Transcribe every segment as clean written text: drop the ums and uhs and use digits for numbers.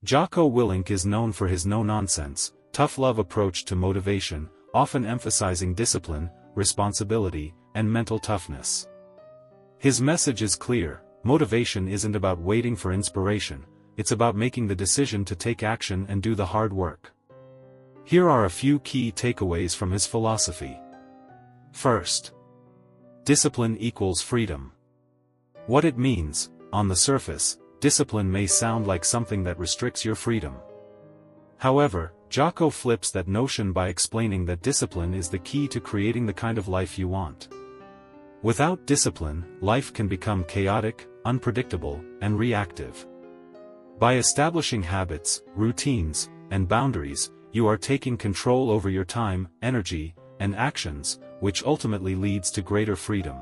Jocko Willink is known for his no-nonsense, tough-love approach to motivation, often emphasizing discipline, responsibility, and mental toughness. His message is clear: motivation isn't about waiting for inspiration, it's about making the decision to take action and do the hard work. Here are a few key takeaways from his philosophy. First, discipline equals freedom. What it means: on the surface, discipline may sound like something that restricts your freedom. However, Jocko flips that notion by explaining that discipline is the key to creating the kind of life you want. Without discipline, life can become chaotic, unpredictable, and reactive. By establishing habits, routines, and boundaries, you are taking control over your time, energy, and actions, which ultimately leads to greater freedom.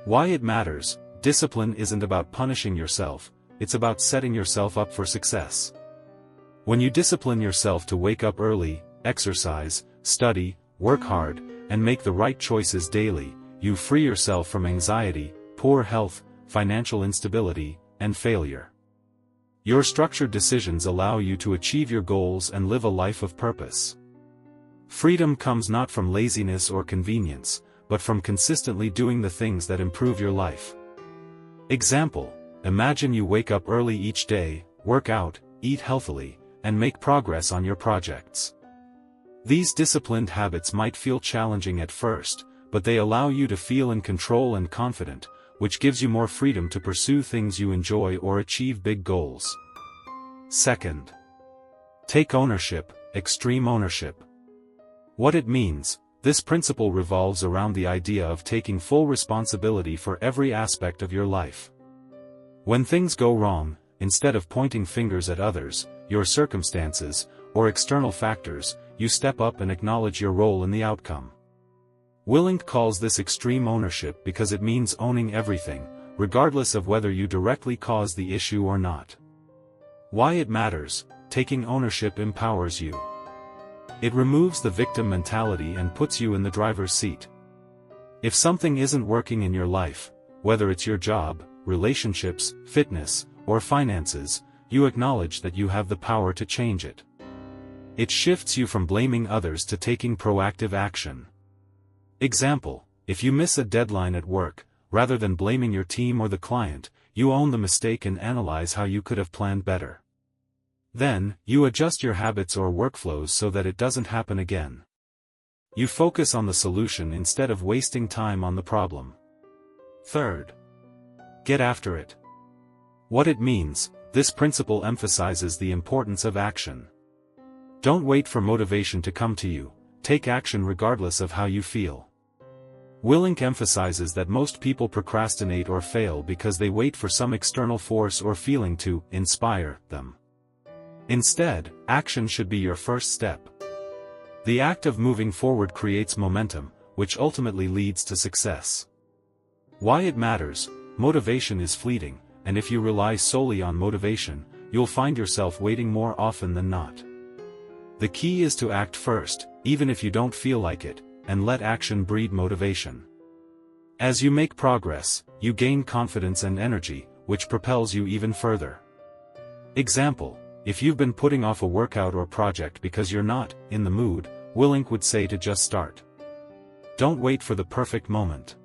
Why it matters: discipline isn't about punishing yourself, it's about setting yourself up for success. When you discipline yourself to wake up early, exercise, study, work hard, and make the right choices daily, you free yourself from anxiety, poor health, financial instability, and failure. Your structured decisions allow you to achieve your goals and live a life of purpose. Freedom comes not from laziness or convenience, but from consistently doing the things that improve your life. Example: imagine you wake up early each day, work out, eat healthily, and make progress on your projects. These disciplined habits might feel challenging at first, but they allow you to feel in control and confident, which gives you more freedom to pursue things you enjoy or achieve big goals. Second, take ownership, extreme ownership. What it means: this principle revolves around the idea of taking full responsibility for every aspect of your life. When things go wrong, instead of pointing fingers at others, your circumstances, or external factors, you step up and acknowledge your role in the outcome. Willink calls this extreme ownership because it means owning everything, regardless of whether you directly caused the issue or not. Why it matters: taking ownership empowers you. It removes the victim mentality and puts you in the driver's seat. If something isn't working in your life, whether it's your job, relationships, fitness, or finances, you acknowledge that you have the power to change it. It shifts you from blaming others to taking proactive action. Example: if you miss a deadline at work, rather than blaming your team or the client, you own the mistake and analyze how you could have planned better. Then, you adjust your habits or workflows so that it doesn't happen again. You focus on the solution instead of wasting time on the problem. Third, get after it. What it means: this principle emphasizes the importance of action. Don't wait for motivation to come to you, take action regardless of how you feel. Willink emphasizes that most people procrastinate or fail because they wait for some external force or feeling to inspire them. Instead, action should be your first step. The act of moving forward creates momentum, which ultimately leads to success. Why it matters: motivation is fleeting, and if you rely solely on motivation, you'll find yourself waiting more often than not. The key is to act first, even if you don't feel like it, and let action breed motivation. As you make progress, you gain confidence and energy, which propels you even further. Example: if you've been putting off a workout or project because you're not in the mood, Willink would say to just start. Don't wait for the perfect moment.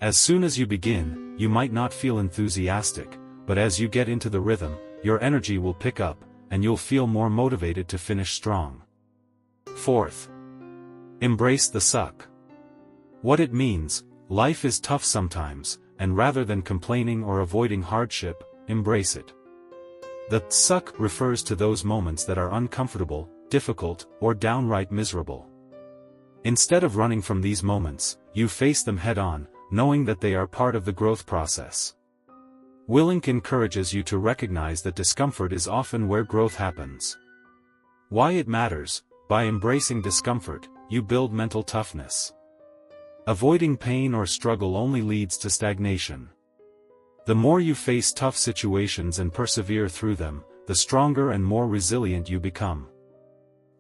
As soon as you begin, you might not feel enthusiastic, but as you get into the rhythm, your energy will pick up, and you'll feel more motivated to finish strong. Fourth, embrace the suck. What it means: life is tough sometimes, and rather than complaining or avoiding hardship, embrace it. The suck refers to those moments that are uncomfortable, difficult, or downright miserable. Instead of running from these moments, you face them head-on, knowing that they are part of the growth process. Willink encourages you to recognize that discomfort is often where growth happens. Why it matters: by embracing discomfort, you build mental toughness. Avoiding pain or struggle only leads to stagnation. The more you face tough situations and persevere through them, the stronger and more resilient you become.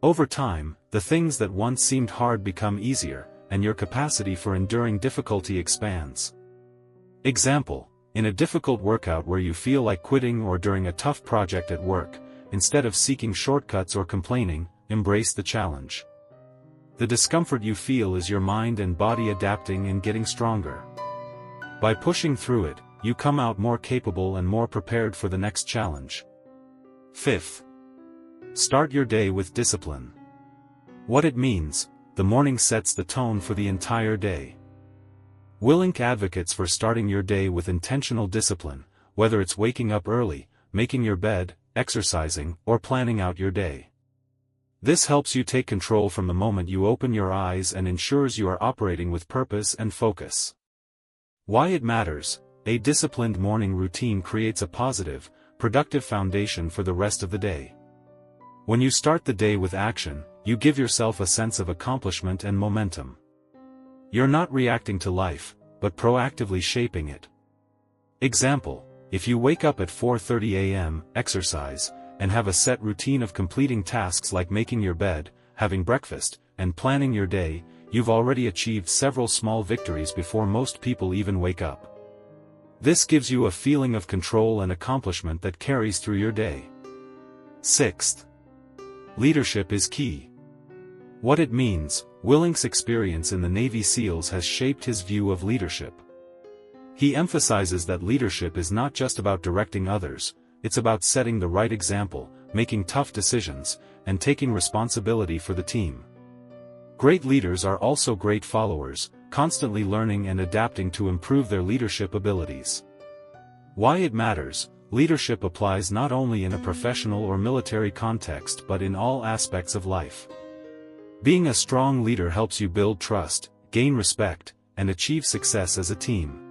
Over time, the things that once seemed hard become easier, and your capacity for enduring difficulty expands. Example: in a difficult workout where you feel like quitting or during a tough project at work, instead of seeking shortcuts or complaining, embrace the challenge. The discomfort you feel is your mind and body adapting and getting stronger. By pushing through it, you come out more capable and more prepared for the next challenge. 5th. Start your day with discipline. What it means: the morning sets the tone for the entire day. Willink advocates for starting your day with intentional discipline, whether it's waking up early, making your bed, exercising, or planning out your day. This helps you take control from the moment you open your eyes and ensures you are operating with purpose and focus. Why it matters: a disciplined morning routine creates a positive, productive foundation for the rest of the day. When you start the day with action, you give yourself a sense of accomplishment and momentum. You're not reacting to life, but proactively shaping it. Example: if you wake up at 4:30 a.m., exercise, and have a set routine of completing tasks like making your bed, having breakfast, and planning your day, you've already achieved several small victories before most people even wake up. This gives you a feeling of control and accomplishment that carries through your day. 6th. Leadership is key. What it means: Willink's experience in the Navy SEALs has shaped his view of leadership. He emphasizes that leadership is not just about directing others, it's about setting the right example, making tough decisions, and taking responsibility for the team. Great leaders are also great followers, constantly learning and adapting to improve their leadership abilities. Why it matters: leadership applies not only in a professional or military context but in all aspects of life. Being a strong leader helps you build trust, gain respect, and achieve success as a team.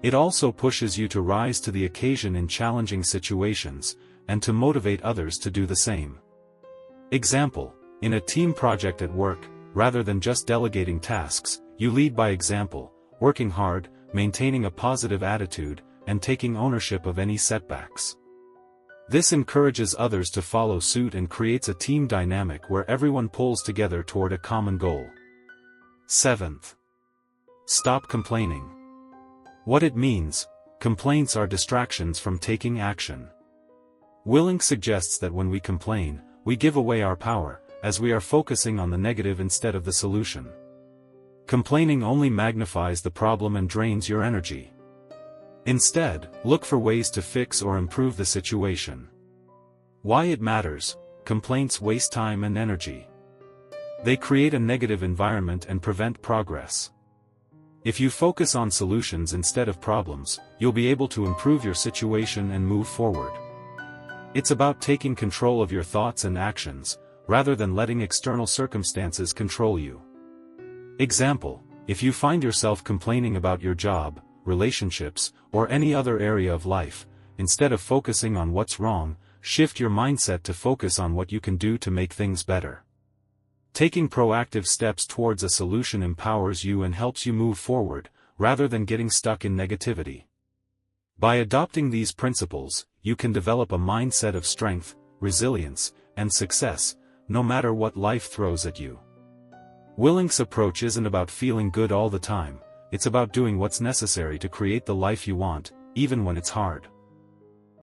It also pushes you to rise to the occasion in challenging situations, and to motivate others to do the same. Example: in a team project at work, rather than just delegating tasks, you lead by example, working hard, maintaining a positive attitude, and taking ownership of any setbacks. This encourages others to follow suit and creates a team dynamic where everyone pulls together toward a common goal. 7th. Stop complaining. What it means: complaints are distractions from taking action. Willink suggests that when we complain, we give away our power, as we are focusing on the negative instead of the solution. Complaining only magnifies the problem and drains your energy. Instead, look for ways to fix or improve the situation. Why it matters: complaints waste time and energy. They create a negative environment and prevent progress. If you focus on solutions instead of problems, you'll be able to improve your situation and move forward. It's about taking control of your thoughts and actions, rather than letting external circumstances control you. Example: if you find yourself complaining about your job, relationships, or any other area of life, instead of focusing on what's wrong, shift your mindset to focus on what you can do to make things better. Taking proactive steps towards a solution empowers you and helps you move forward, rather than getting stuck in negativity. By adopting these principles, you can develop a mindset of strength, resilience, and success, no matter what life throws at you. Willink's approach isn't about feeling good all the time, it's about doing what's necessary to create the life you want, even when it's hard.